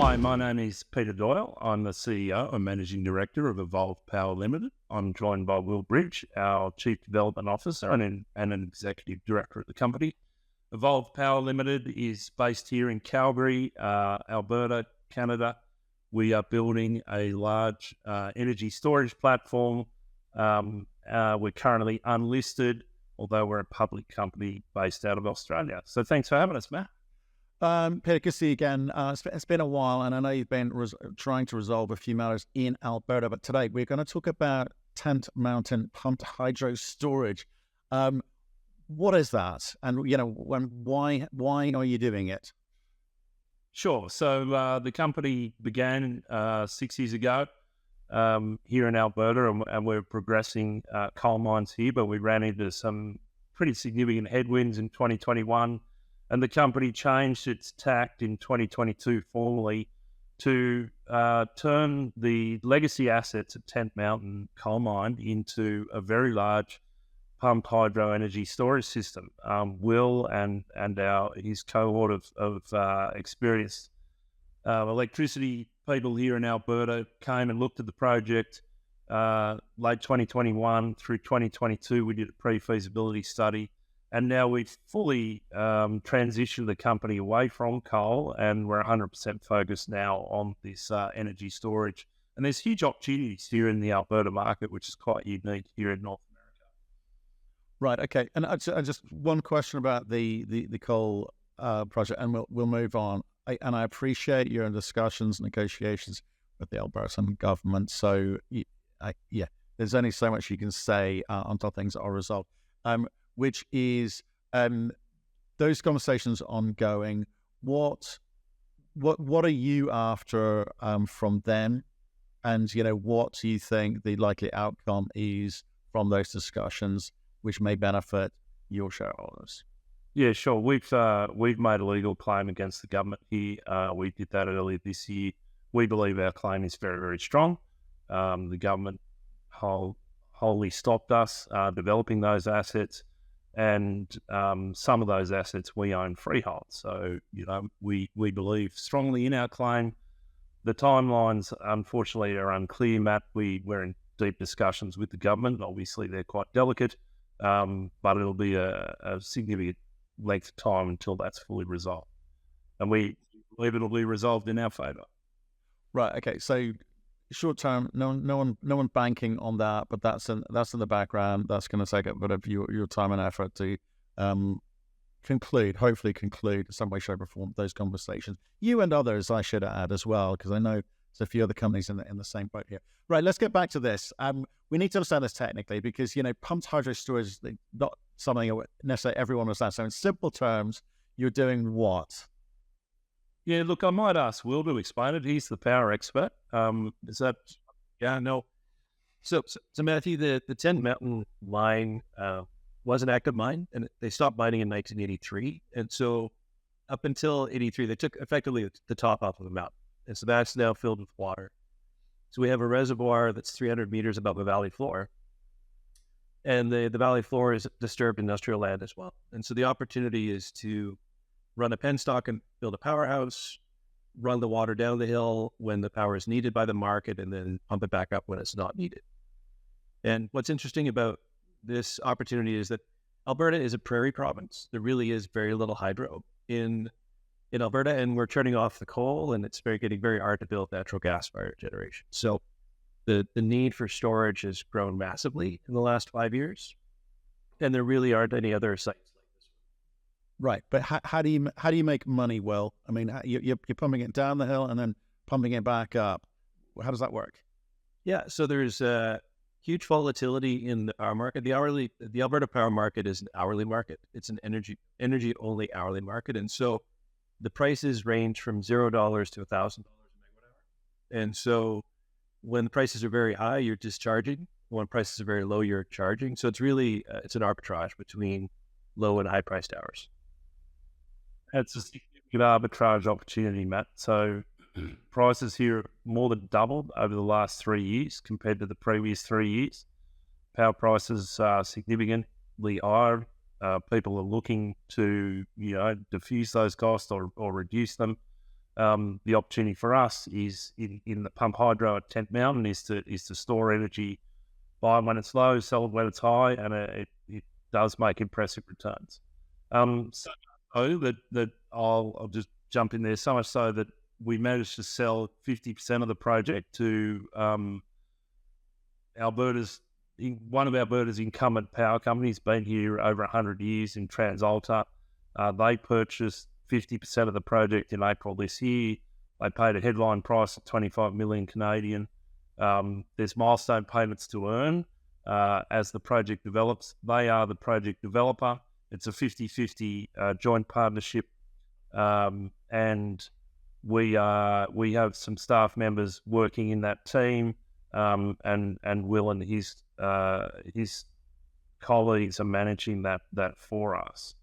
Hi, my name is Peter Doyle. I'm the CEO and Managing Director of Evolve Power Limited. I'm joined by Will Bridge, our Chief Development Officer and an Executive Director at the company. Evolve Power Limited is based here in Calgary, Alberta, Canada. We are building a large energy storage platform. We're currently unlisted, although we're a public company based out of Australia. So thanks for having us, Matt. Peter, good to see you again. It's been a while, and I know you've been trying to resolve a few matters in Alberta, but today we're going to talk about Tent Mountain pumped hydro storage. What is that, and why are you doing it? Sure. So the company began 6 years ago here in Alberta, and we're progressing coal mines here, but we ran into some pretty significant headwinds in 2021. And the company changed its tact in 2022 formally to turn the legacy assets at Tent Mountain coal mine into a very large pumped hydro energy storage system. Will and his cohort of experienced electricity people here in Alberta came and looked at the project late 2021 through 2022. We did a pre-feasibility study. And now we've fully transitioned the company away from coal, and we're 100% focused now on this energy storage. And there's huge opportunities here in the Alberta market, which is quite unique here in North America. Right. Okay. And just one question about the coal project, and we'll move on. I appreciate your discussions, negotiations with the Albertan government. So there's only so much you can say until things are resolved. Which is those conversations ongoing. What are you after from them, and what do you think the likely outcome is from those discussions, which may benefit your shareholders? Yeah, sure. We've made a legal claim against the government here. We did that earlier this year. We believe our claim is very, very strong. The government wholly stopped us developing those assets. And some of those assets we own freehold. So, we believe strongly in our claim. The timelines, unfortunately, are unclear, Matt. We're in deep discussions with the government. Obviously, they're quite delicate, but it'll be a significant length of time until that's fully resolved. And we believe it'll be resolved in our favour. Right, okay. So short term, no one banking on that, but that's in the background. That's going to take a bit of your time and effort to hopefully conclude in some way, shape, or form those conversations. You and others, I should add as well, because I know there's a few other companies in the same boat here. Right, let's get back to this. We need to understand this technically, because pumped hydro storage is not something necessarily everyone understands. So in simple terms, you're doing what? Yeah, look, I might ask Will to explain it. He's the power expert. Is that? Yeah, no. So Matthew, the Tent Mountain mine was an active mine, and they stopped mining in 1983. And so up until 83, they took effectively the top off of the mountain. And so that's now filled with water. So we have a reservoir that's 300 meters above the valley floor. And the valley floor is disturbed industrial land as well. And so the opportunity is to run a penstock and build a powerhouse, run the water down the hill when the power is needed by the market, and then pump it back up when it's not needed. And what's interesting about this opportunity is that Alberta is a prairie province. There really is very little hydro in Alberta, and we're turning off the coal, and it's getting very hard to build natural gas-fired generation. So the need for storage has grown massively in the last 5 years, and there really aren't any other sites. Right, but how do you make money? Well, I mean, you're pumping it down the hill and then pumping it back up. How does that work? Yeah, so there's huge volatility in the power market. The Alberta power market is an hourly market. It's an energy only hourly market, and so the prices range from $0 to $1,000 a megawatt hour. And so when the prices are very high, you're discharging. When prices are very low, you're charging. So it's really it's an arbitrage between low and high priced hours. It's a significant arbitrage opportunity, Matt. So prices here have more than doubled over the last 3 years compared to the previous 3 years. Power prices are significantly higher. People are looking to, diffuse those costs or reduce them. The opportunity for us is in the pump hydro at Tent Mountain is to store energy, buy it when it's low, sell it when it's high, and it does make impressive returns. So that I'll just jump in there. So much so that we managed to sell 50% of the project to one of Alberta's incumbent power companies, been here over 100 years in TransAlta. They purchased 50% of the project in April this year. They paid a headline price of 25 million Canadian. There's milestone payments to earn as the project develops. They are the project developer. It's a 50-50 joint partnership, and we have some staff members working in that team, and Will and his colleagues are managing that for us.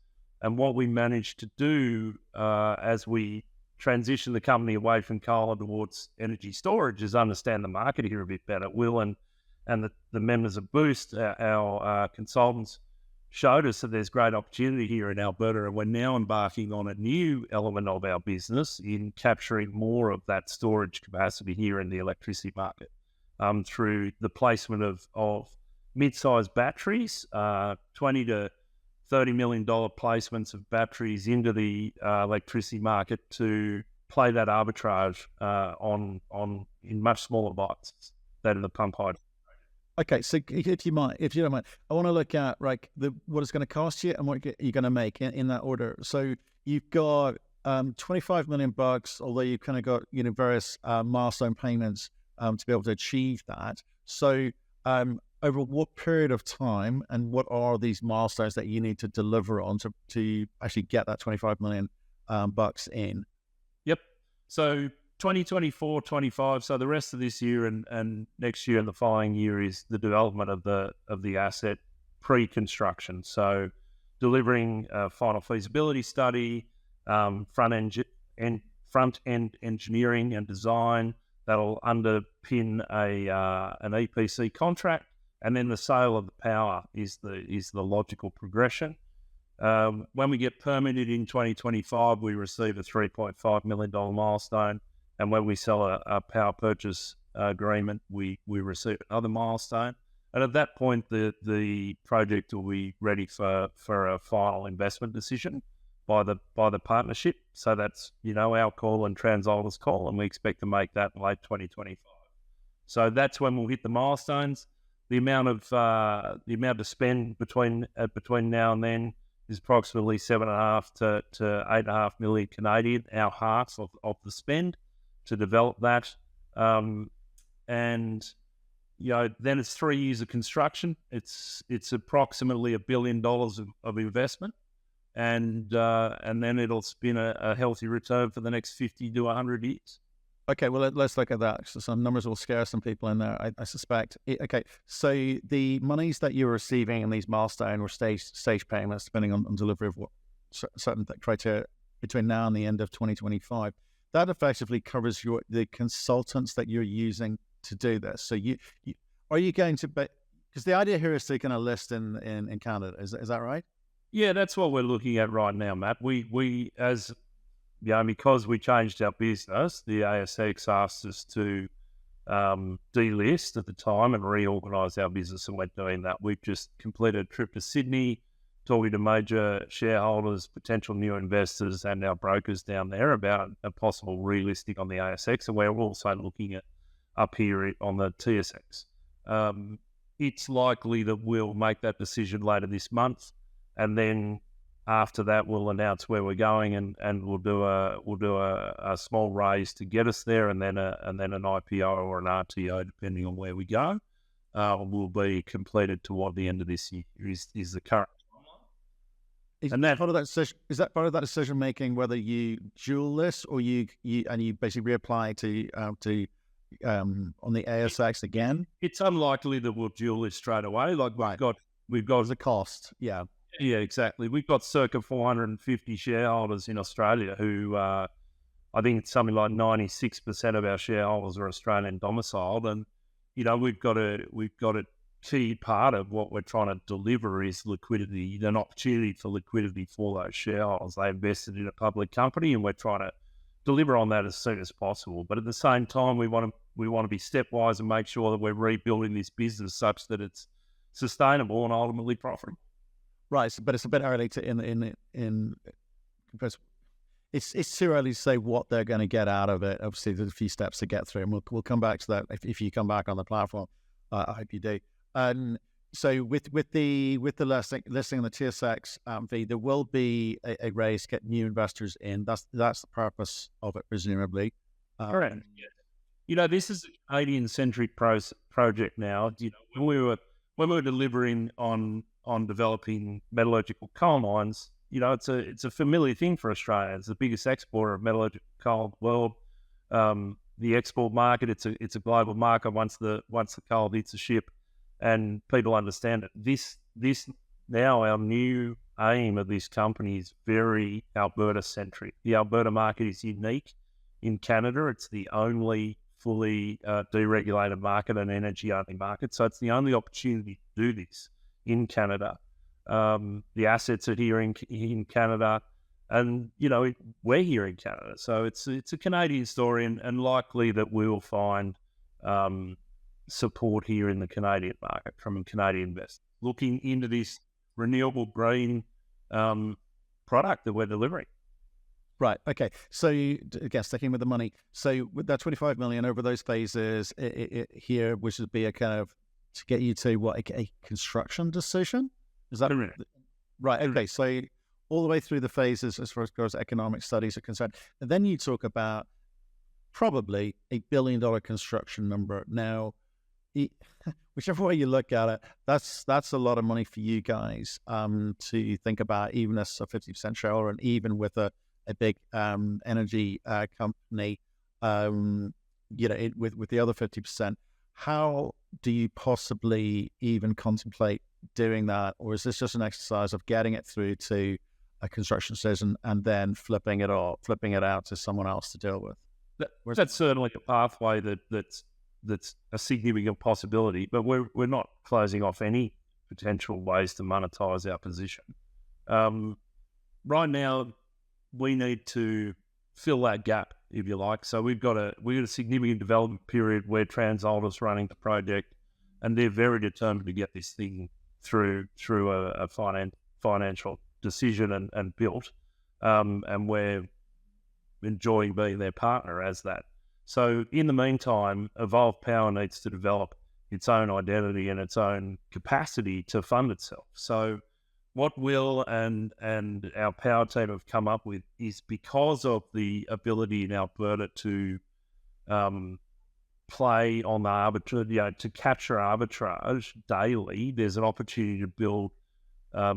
And what we managed to do as we transition the company away from coal and towards energy storage is understand the market here a bit better. Will and the members of Boost, our consultants, showed us that there's great opportunity here in Alberta, and we're now embarking on a new element of our business in capturing more of that storage capacity here in the electricity market through the placement of mid-sized batteries, $20 to $30 million placements of batteries into the electricity market to play that arbitrage on in much smaller bites than the pump hydro. Okay, so if you don't mind, I want to look at what it's going to cost you and what you're going to make in that order. So you've got $25 million, although you've kind of got various milestone payments to be able to achieve that. So over what period of time, and what are these milestones that you need to deliver on to actually get that $25 million bucks in? Yep. So 2024, 25. So the rest of this year and next year and the following year is the development of the asset pre-construction. So delivering a final feasibility study, front end engineering and design that'll underpin an EPC contract, and then the sale of the power is the logical progression. When we get permitted in 2025, we receive a $3.5 million milestone. And when we sell a power purchase agreement, we receive another milestone. And at that point, the project will be ready for a final investment decision by the partnership. So that's our call and TransAlta's call, and we expect to make that in late 2025. So that's when we'll hit the milestones. The amount to spend between now and then is approximately 7.5 to 8.5 million Canadian, our half of the spend to develop that. And then it's 3 years of construction. It's approximately $1 billion of investment, and then it'll spin a healthy return for the next 50 to 100 years. Okay, well, let's look at that. So some numbers will scare some people in there, I suspect. Okay, so the monies that you're receiving in these milestone or stage payments, depending on delivery of what certain criteria between now and the end of 2025, that effectively covers the consultants that you're using to do this. So are you going to be, because the idea here is to kind of list in Canada, is that right? Yeah, that's what we're looking at right now, Matt. We as because we changed our business, the ASX asked us to delist at the time and reorganise our business, and we're doing that. We've just completed a trip to Sydney, talking to major shareholders, potential new investors, and our brokers down there about a possible relisting on the ASX, and we're also looking at up here on the TSX. It's likely that we'll make that decision later this month, and then after that, we'll announce where we're going, and we'll do a small raise to get us there, and then an IPO or an RTO, depending on where we go. Will be completed toward the end of this year. Is the current timeline? And that part of that decision, is that part of that decision making whether you dual list or you basically reapply to on the ASX again? It's unlikely that we'll dual list straight away. We've got the cost, yeah. Yeah, exactly. We've got circa 450 shareholders in Australia who, I think it's something like 96% of our shareholders are Australian domiciled, and we've got a key part of what we're trying to deliver is liquidity, an opportunity for liquidity for those shareholders. They invested in a public company, and we're trying to deliver on that as soon as possible. But at the same time, we want to be stepwise and make sure that we're rebuilding this business such that it's sustainable and ultimately profitable. Right, but it's a bit early to because it's too early to say what they're going to get out of it. Obviously, there's a few steps to get through, and we'll come back to that if you come back on the platform. I hope you do. So with the listing on the TSX, there will be a raise to get new investors in. That's the purpose of it, presumably. Correct. This is a Canadian-centric project now. When we were delivering on developing metallurgical coal mines, it's a familiar thing for Australia. It's the biggest exporter of metallurgical coal in the world. The export market, it's a global market once the coal hits the ship, and people understand it. This now, our new aim of this company is very Alberta centric. The Alberta market is unique in Canada. It's the only fully deregulated market and energy only market. So it's the only opportunity to do this in Canada. The assets are here in Canada, and we're here in Canada. So it's a Canadian story, and likely that we will find support here in the Canadian market from Canadian investors looking into this renewable green product that we're delivering. Right. Okay. So, again, sticking with the money. So, with that 25 million over those phases here, which would be a kind of to get you to a construction decision. Is that right? Okay. So, all the way through the phases as far as economic studies are concerned, and then you talk about probably $1 billion construction number. Now, whichever way you look at it, that's a lot of money for you guys to think about, even as a 50% shareholder, and even with a big energy company, with the other 50%. How do you possibly even contemplate doing that, or is this just an exercise of getting it through to a construction decision and then flipping it out to someone else to deal with? That's certainly a pathway that's a significant possibility, but we're not closing off any potential ways to monetize our position. Right now, we need to fill that gap, if you like. So we've got a significant development period where TransAlta's running the project, and they're very determined to get this thing through a financial decision and built, and we're enjoying being their partner as that. So in the meantime, Evolve Power needs to develop its own identity and its own capacity to fund itself. So what Will and our power team have come up with is, because of the ability in Alberta to play on the arbitrage, to capture arbitrage daily, there's an opportunity to build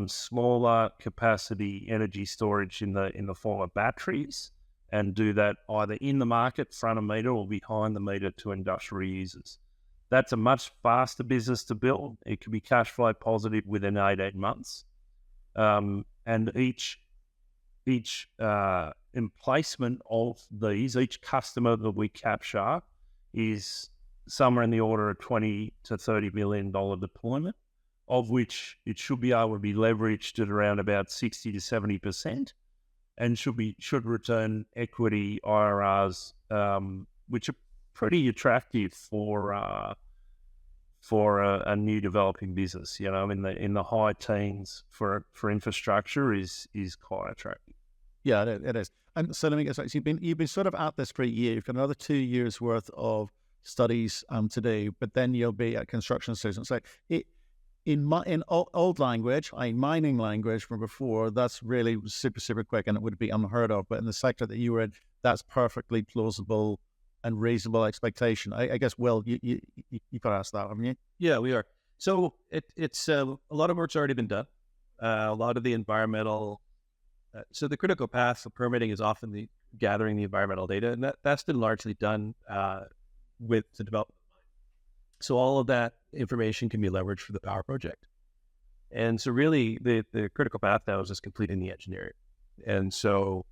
smaller capacity energy storage in the form of batteries, and do that either in the market, front of meter, or behind the meter to industrial users. That's a much faster business to build. It can be cash flow positive within 18 months. And each emplacement of these, each customer that we capture is somewhere in the order of $20 to $30 million deployment, of which it should be able to be leveraged at around about 60 to 70%. And should return equity IRRs, which are pretty attractive for a new developing business. In the high teens for infrastructure is quite attractive. Yeah, it is. And so let me get started. So you've been sort of at this for a year. You've got another 2 years worth of studies to do, but then you'll be at construction decision. So in old language, mining language from before, that's really super quick, and it would be unheard of. But in the sector that you were in, that's perfectly plausible and reasonable expectation. I guess, Will, you've got to ask that, haven't you? Yeah, we are. So it's a lot of work's already been done. A lot of the environmental, so the critical path for permitting is often gathering the environmental data, and that's been largely done with the development. So all of that information can be leveraged for the power project. And so really the critical path now is just completing the engineering. And so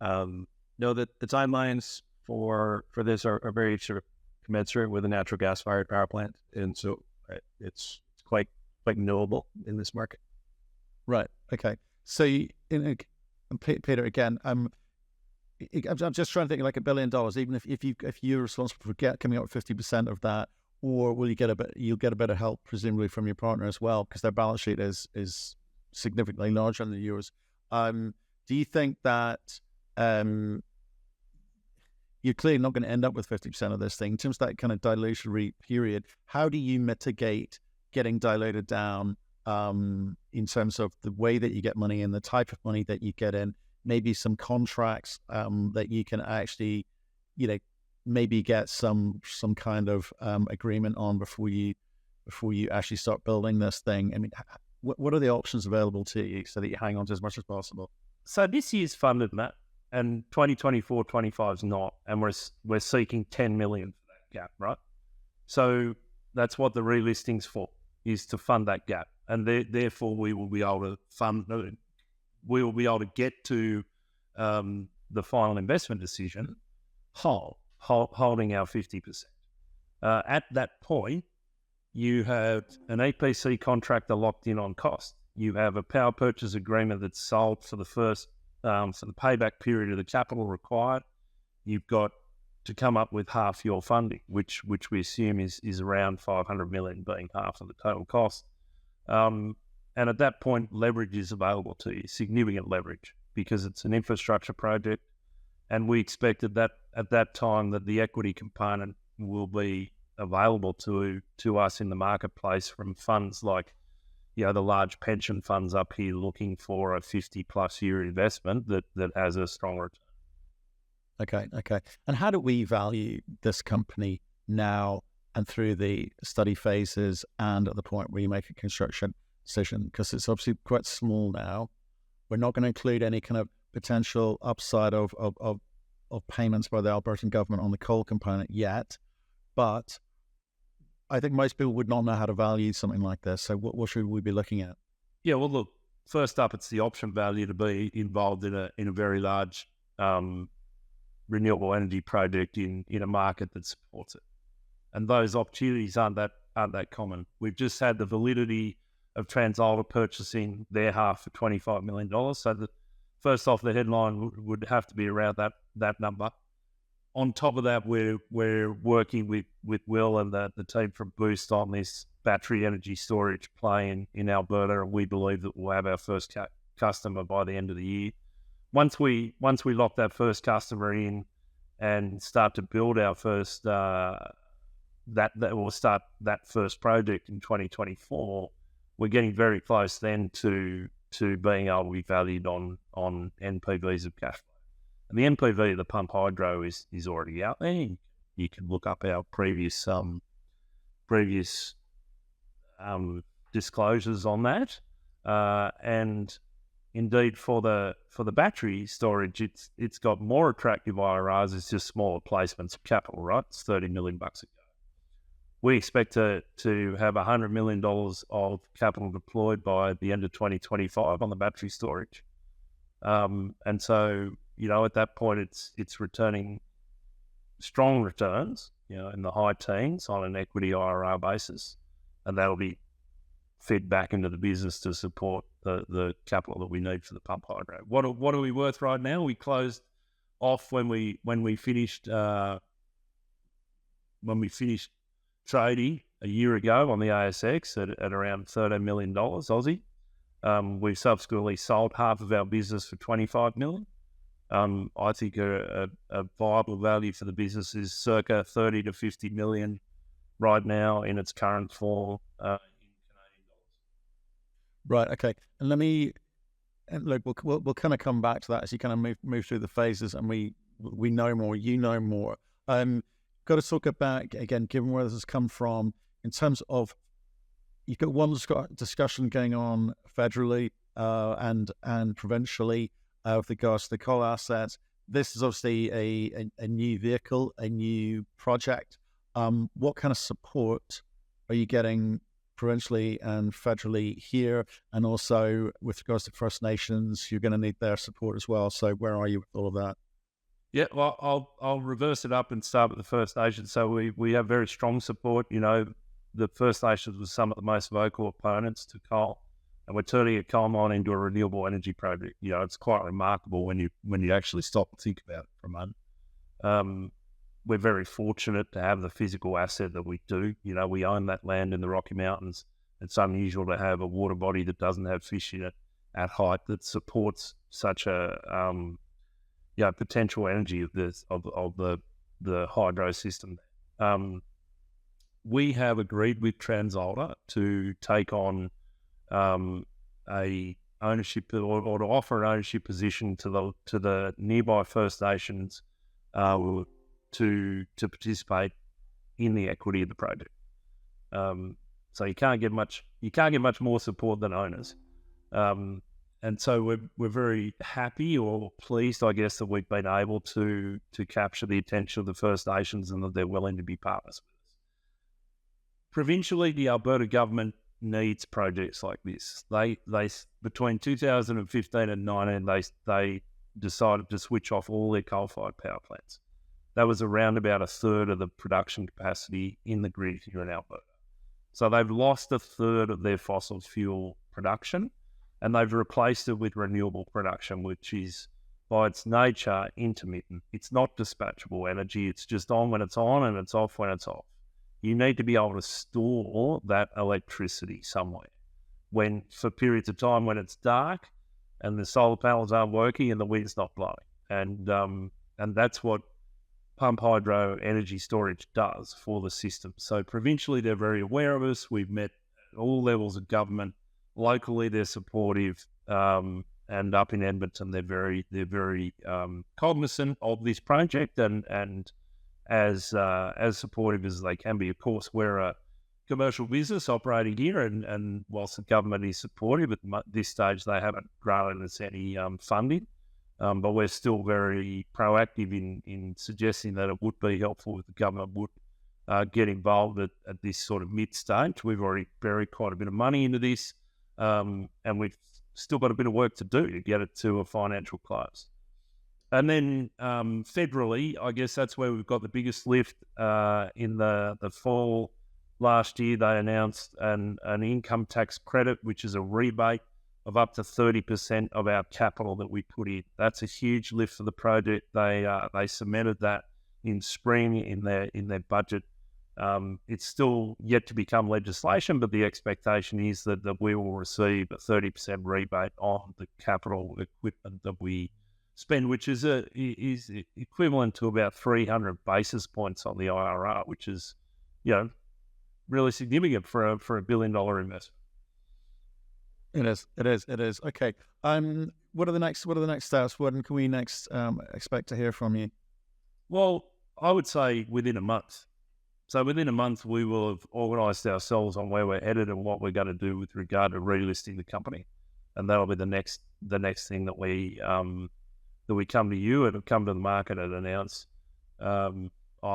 know that the timelines for this are very sort of commensurate with a natural gas fired power plant. And so it's quite knowable in this market. Right. Okay. So Peter, again, I'm just trying to think like $1 billion, even if you're responsible for coming up with 50% of that, or will you get a bit? You'll get a bit of help presumably from your partner as well, because their balance sheet is significantly larger than yours. Do you think that you're clearly not going to end up with 50% of this thing in terms of that kind of dilutionary period? How do you mitigate getting diluted down in terms of the way that you get money in, the type of money that you get in, maybe some contracts that you can actually, maybe get some kind of agreement on before you actually start building this thing? I mean, what are the options available to you so that you hang on to as much as possible? So this year's funded, Matt, and 2024, 25 is not, and we're seeking 10 million for that gap, right? So that's what the relisting's for, is to fund that gap, and therefore we will be able to we will be able to get to the final investment decision holding our 50%. At that point, you have an EPC contractor locked in on cost. You have a power purchase agreement that's sold for the first, for the payback period of the capital required. You've got to come up with half your funding, which we assume is around 500 million, being half of the total cost. And at that point, leverage is available to you, significant leverage, because it's an infrastructure project. And we expected that at that time that the equity component will be available to us in the marketplace from funds like, the large pension funds up here looking for a 50+ year investment that has a strong return. Okay. And how do we value this company now and through the study phases and at the point where you make a construction decision? Because it's obviously quite small now. We're not going to include any kind of potential upside of payments by the Albertan government on the coal component yet, but I think most people would not know how to value something like this. So what should we be looking at? Yeah, well, look, first up, it's the option value to be involved in a very large renewable energy project in a market that supports it. And those opportunities aren't that common. We've just had the validity of TransAlta purchasing their half for $25 million. So first off, the headline would have to be around that number. On top of that, we're working with Will and the team from Boost on this battery energy storage play in Alberta, and we believe that we'll have our first customer by the end of the year. Once we lock that first customer in and start to build our first that will start that first project in 2024, we're getting very close then to being able to be valued on NPVs of cash flow. And the NPV of the pump hydro is already out there. You can look up our previous disclosures on that. And indeed, for the battery storage, it's got more attractive IRRs. It's just smaller placements of capital, right? It's $30 million a go. We expect to have $100 million of capital deployed by the end of 2025 on the battery storage. And so, at that point, it's returning strong returns, in the high teens on an equity IRR basis, and that'll be fed back into the business to support the capital that we need for the pump hydro. What are we worth right now? We closed off when we finished trading a year ago on the ASX at around $13 million Aussie. We've subsequently sold half of our business for $25 million. I think a viable value for the business is circa 30 to 50 million right now in its current form in Canadian dollars. Right. Okay. And look, we'll kind of come back to that as you kind of move through the phases, and we know more, more. Got to talk about, again, given where this has come from, in terms of, you've got one discussion going on federally and provincially with regards to the coal assets. This is obviously a new vehicle, a new project. What kind of support are you getting provincially and federally here? And also with regards to First Nations, you're going to need their support as well. So where are you with all of that? Yeah, well, I'll reverse it up and start with the First Nations. So we have very strong support. The First Nations was some of the most vocal opponents to coal, and we're turning a coal mine into a renewable energy project. You know, it's quite remarkable when you actually stop and think about it for a moment. We're very fortunate to have the physical asset that we do. You know, we own that land in the Rocky Mountains. It's unusual to have a water body that doesn't have fish in it at height that supports such a potential energy of the hydro system. We have agreed with TransAlta to take on a ownership or to offer an ownership position to the nearby First Nations to participate in the equity of the project. So you can't get much more support than owners. And so we're very happy or pleased, I guess, that we've been able to capture the attention of the First Nations and that they're willing to be partners with us. Provincially, the Alberta government needs projects like this. They between 2015 and 19, they decided to switch off all their coal-fired power plants. That was around about a third of the production capacity in the grid here in Alberta. So they've lost a third of their fossil fuel production, and they've replaced it with renewable production, which is, by its nature, intermittent. It's not dispatchable energy. It's just on when it's on and it's off when it's off. You need to be able to store that electricity somewhere for periods of time when it's dark and the solar panels aren't working and the wind's not blowing. And that's what pump hydro energy storage does for the system. So provincially, they're very aware of us. We've met at all levels of government. Locally, they're supportive, and up in Edmonton, they're very cognizant of this project and as supportive as they can be. Of course, we're a commercial business operating here, and whilst the government is supportive, at this stage they haven't granted us any funding. But we're still very proactive in suggesting that it would be helpful if the government would get involved at this sort of mid-stage. We've already buried quite a bit of money into this, and we've still got a bit of work to do to get it to a financial close. And then federally, I guess that's where we've got the biggest lift. In the fall last year, they announced an income tax credit, which is a rebate of up to 30% of our capital that we put in. That's a huge lift for the project. They cemented that in spring in their budget. It's still yet to become legislation, but the expectation is that we will receive a 30% rebate on the capital equipment that we spend, which is equivalent to about 300 basis points on the IRR, which is, really significant for a $1 billion investment. It is. Okay. What are the next steps? When can we next expect to hear from you? Well, I would say within a month. So within a month, we will have organised ourselves on where we're headed and what we're going to do with regard to relisting the company, and that'll be the next thing that we come to you and come to the market and announce.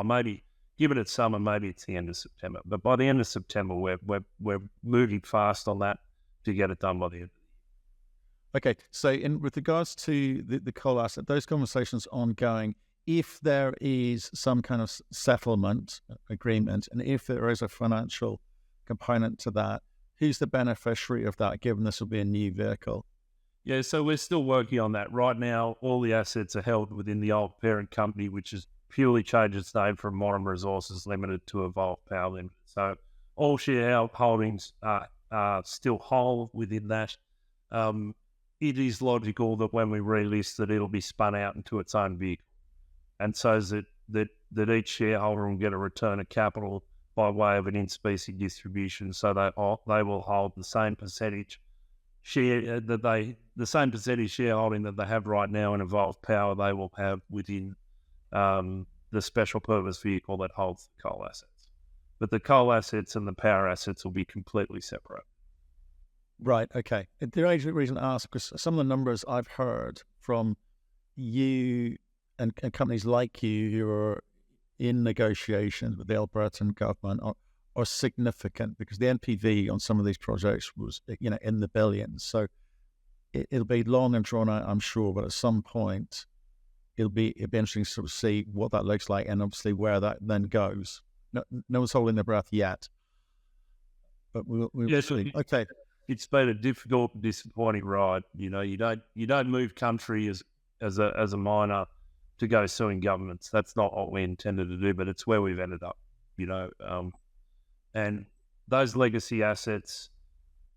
Maybe given it summer, maybe it's the end of September. But by the end of September, we're moving fast on that to get it done by the end. Okay, so with regards to the coal asset, those conversations ongoing. If there is some kind of settlement agreement, and if there is a financial component to that, who's the beneficiary of that, given this will be a new vehicle? Yeah, so we're still working on that. Right now, all the assets are held within the old parent company, which has purely changed its name from Modern Resources Limited to Evolve Power Limited. So all shareholdings are still whole within that. It is logical that when we relist that it'll be spun out into its own vehicle. And so that each shareholder will get a return of capital by way of an in-specie distribution. So they will hold the same percentage the same percentage shareholding that they have right now in Evolve Power. They will have within the special purpose vehicle that holds the coal assets. But the coal assets and the power assets will be completely separate. Right. Okay. The reason I ask, because some of the numbers I've heard from you and companies like you who are in negotiations with the Albertan government are significant, because the NPV on some of these projects was, in the billions. So it'll be long and drawn out, I'm sure, but at some point it'll be interesting to sort of see what that looks like, and obviously where that then goes. No one's holding their breath yet, but we'll see. Okay. it's been a difficult, disappointing ride. You know, you don't move country as a miner to go suing governments. That's not what we intended to do, but it's where we've ended up. You know, and those legacy assets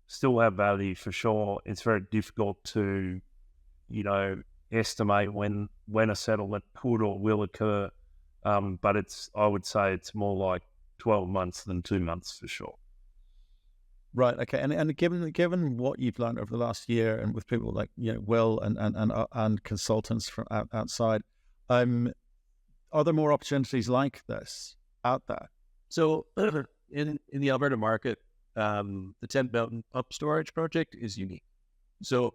still have value for sure. It's very difficult to, estimate when a settlement could or will occur. But I would say it's more like 12 months than 2 months for sure. Right. Okay. And given what you've learned over the last year, and with people like Will and consultants from outside, are there more opportunities like this out there? So in the Alberta market, the 10 Mountain Pump Storage project is unique. So,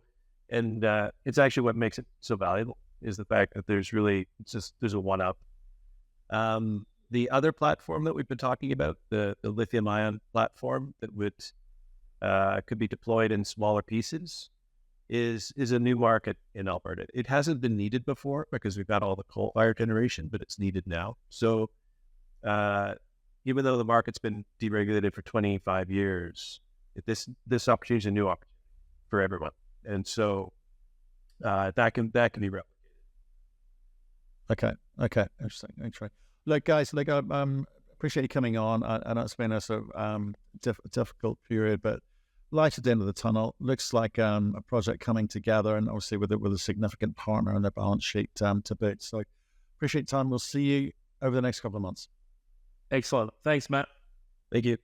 and it's actually what makes it so valuable is the fact that there's a one-up. The other platform that we've been talking about, the lithium-ion platform that could be deployed in smaller pieces, is a new market in Alberta. It hasn't been needed before because we've got all the coal-fired generation, but it's needed now. So even though the market's been deregulated for 25 years, this opportunity is a new opportunity for everyone, and so that can be replicated. Okay, interesting. Look, guys, I appreciate you coming on. I know it's been a sort of difficult period, but light at the end of the tunnel. Looks like a project coming together, and obviously with a significant partner on their balance sheet to boot. So appreciate your time. We'll see you over the next couple of months. Excellent. Thanks, Matt. Thank you.